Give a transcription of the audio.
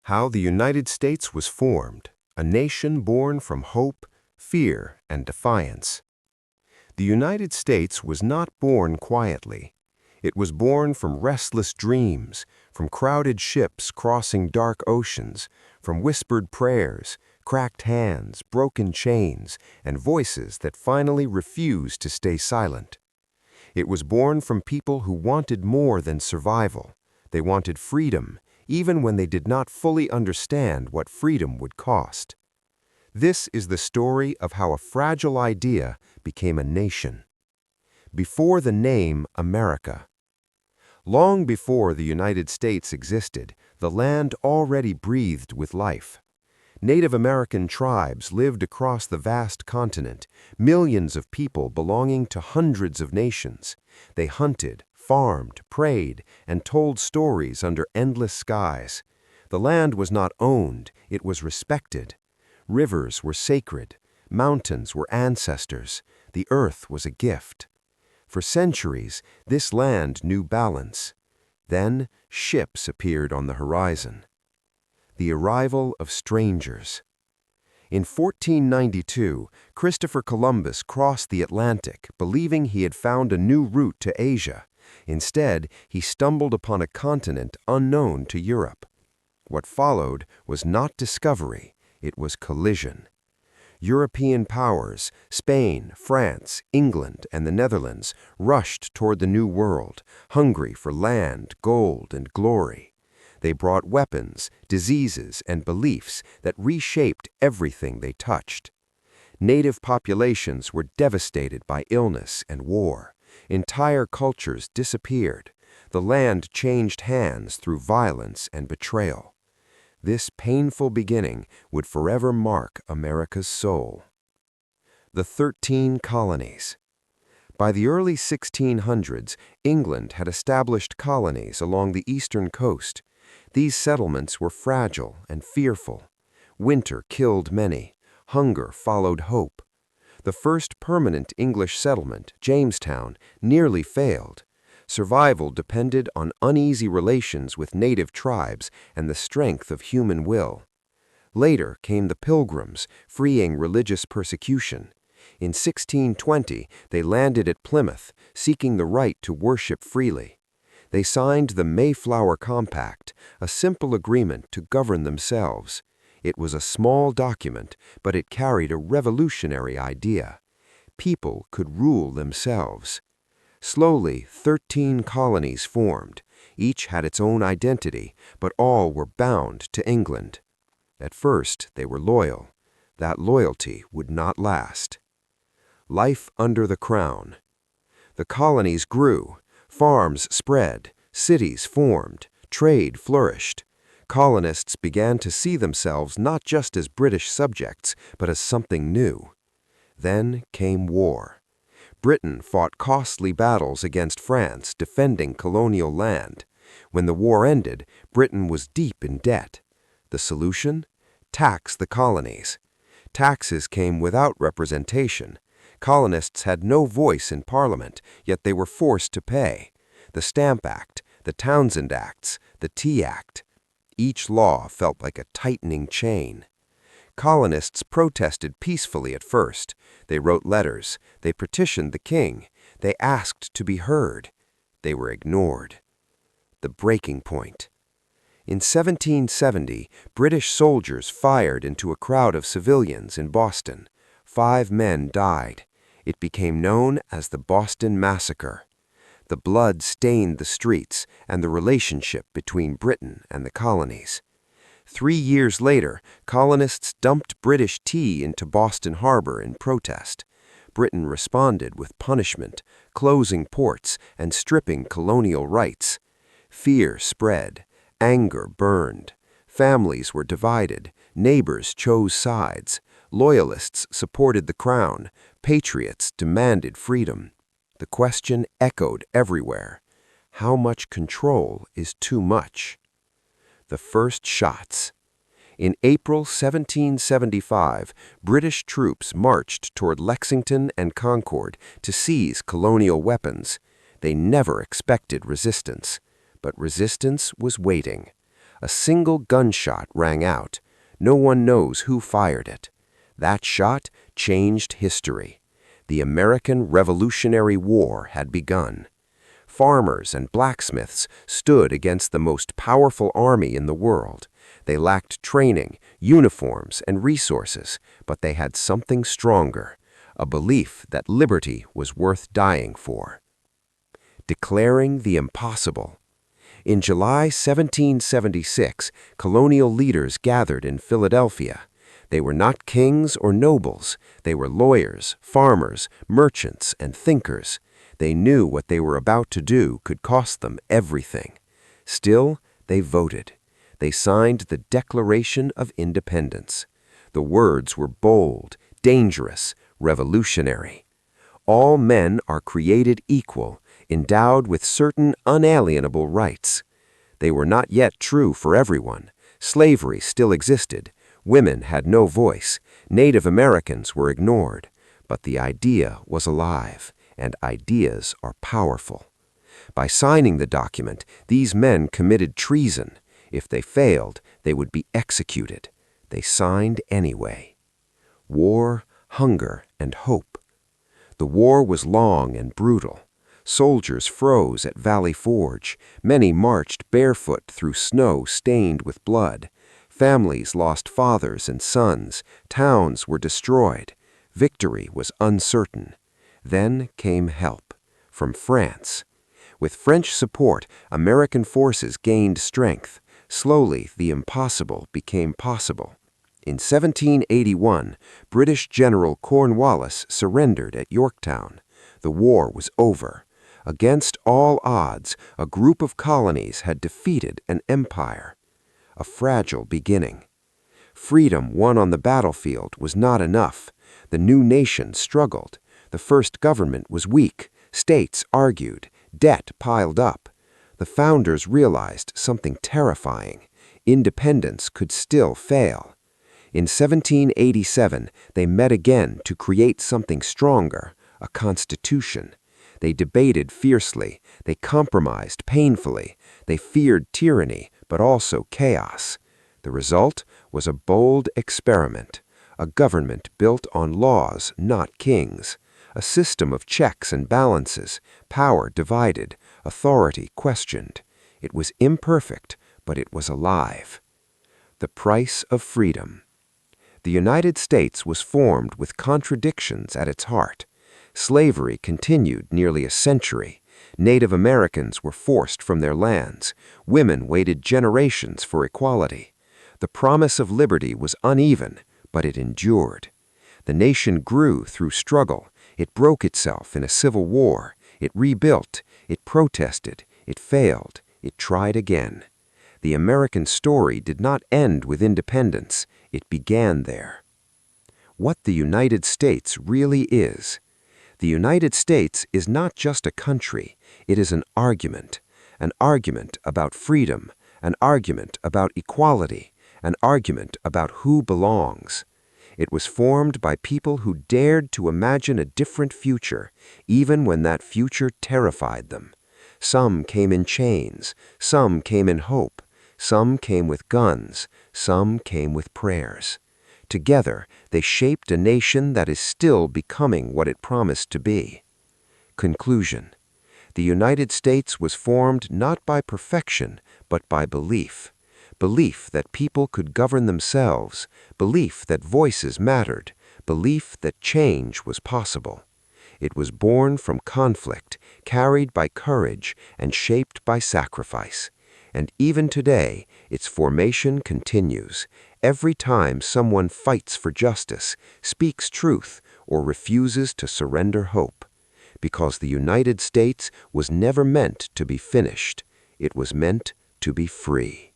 How the United States was formed, a nation born from hope, fear, and defiance. The United States was not born quietly. It was born from restless dreams, from crowded ships crossing dark oceans, from whispered prayers, cracked hands, broken chains, and voices that finally refused to stay silent. It was born from people who wanted more than survival. They wanted freedom, even when they did not fully understand what freedom would cost. This is the story of how a fragile idea became a nation. Before the name America. Long before the United States existed, the land already breathed with life. Native American tribes lived across the vast continent, millions of people belonging to hundreds of nations. They hunted, farmed, prayed, and told stories under endless skies. The land was not owned, it was respected. Rivers were sacred, mountains were ancestors, the earth was a gift. For centuries, this land knew balance. Then, ships appeared on the horizon. The arrival of strangers. In 1492, Christopher Columbus crossed the Atlantic, believing he had found a new route to Asia. Instead, he stumbled upon a continent unknown to Europe. What followed was not discovery, it was collision. European powers, Spain, France, England, and the Netherlands, rushed toward the New World, hungry for land, gold, and glory. They brought weapons, diseases, and beliefs that reshaped everything they touched. Native populations were devastated by illness and war. Entire cultures disappeared. The land changed hands through violence and betrayal. This painful beginning would forever mark America's soul. The 13 colonies. By the early 1600s, England had established colonies along the eastern coast. These settlements were fragile and fearful. Winter killed many. Hunger followed hope. The first permanent English settlement, Jamestown, nearly failed. Survival depended on uneasy relations with native tribes and the strength of human will. Later came the Pilgrims, freeing religious persecution. In 1620, they landed at Plymouth, seeking the right to worship freely. They signed the Mayflower Compact, a simple agreement to govern themselves. It was a small document, but it carried a revolutionary idea. People could rule themselves. Slowly, 13 colonies formed. Each had its own identity, but all were bound to England. At first, they were loyal. That loyalty would not last. Life under the Crown. The colonies grew. Farms spread. Cities formed. Trade flourished. Colonists began to see themselves not just as British subjects, but as something new. Then came war. Britain fought costly battles against France, defending colonial land. When the war ended, Britain was deep in debt. The solution? Tax the colonies. Taxes came without representation. Colonists had no voice in Parliament, yet they were forced to pay. The Stamp Act, the Townshend Acts, the Tea Act. Each law felt like a tightening chain. Colonists protested peacefully at first. They wrote letters. They petitioned the king. They asked to be heard. They were ignored. The breaking point. In 1770, British soldiers fired into a crowd of civilians in Boston. 5 men died. It became known as the Boston Massacre. The blood stained the streets and the relationship between Britain and the colonies. 3 years later, colonists dumped British tea into Boston Harbor in protest. Britain responded with punishment, closing ports and stripping colonial rights. Fear spread. Anger burned. Families were divided. Neighbors chose sides. Loyalists supported the crown. Patriots demanded freedom. The question echoed everywhere. How much control is too much? The first shots. In April 1775, British troops marched toward Lexington and Concord to seize colonial weapons. They never expected resistance, but resistance was waiting. A single gunshot rang out. No one knows who fired it. That shot changed history. The American Revolutionary War had begun. Farmers and blacksmiths stood against the most powerful army in the world. They lacked training, uniforms, and resources, but they had something stronger, a belief that liberty was worth dying for. Declaring the impossible. In July 1776, colonial leaders gathered in Philadelphia. They were not kings or nobles. They were lawyers, farmers, merchants, and thinkers. They knew what they were about to do could cost them everything. Still, they voted. They signed the Declaration of Independence. The words were bold, dangerous, revolutionary. All men are created equal, endowed with certain unalienable rights. They were not yet true for everyone. Slavery still existed. Women had no voice. Native Americans were ignored. But the idea was alive, and ideas are powerful. By signing the document, these men committed treason. If they failed, they would be executed. They signed anyway. War, hunger, and hope. The war was long and brutal. Soldiers froze at Valley Forge. Many marched barefoot through snow stained with blood. Families lost fathers and sons. Towns were destroyed. Victory was uncertain. Then came help from France. With French support, American forces gained strength. Slowly, the impossible became possible. In 1781, British General Cornwallis surrendered at Yorktown. The war was over. Against all odds, a group of colonies had defeated an empire. A fragile beginning. Freedom won on the battlefield was not enough. The new nation struggled. The first government was weak. States argued. Debt piled up. The founders realized something terrifying. Independence could still fail. In 1787, they met again to create something stronger, a constitution. They debated fiercely. They compromised painfully. They feared tyranny, but also chaos. The result was a bold experiment, a government built on laws, not kings, a system of checks and balances, power divided, authority questioned. It was imperfect, but it was alive. The price of freedom. The United States was formed with contradictions at its heart. Slavery continued nearly a century. Native Americans were forced from their lands. Women waited generations for equality. The promise of liberty was uneven, but it endured. The nation grew through struggle. It broke itself in a civil war. It rebuilt. It protested. It failed. It tried again. The American story did not end with independence. It began there. What the United States really is. The United States is not just a country. It is an argument about freedom, an argument about equality, an argument about who belongs. It was formed by people who dared to imagine a different future, even when that future terrified them. Some came in chains, some came in hope, some came with guns, some came with prayers. Together, they shaped a nation that is still becoming what it promised to be. Conclusion. The United States was formed not by perfection, but by belief. Belief that people could govern themselves, belief that voices mattered, belief that change was possible. It was born from conflict, carried by courage, and shaped by sacrifice. And even today, its formation continues. Every time someone fights for justice, speaks truth, or refuses to surrender hope. Because the United States was never meant to be finished. It was meant to be free.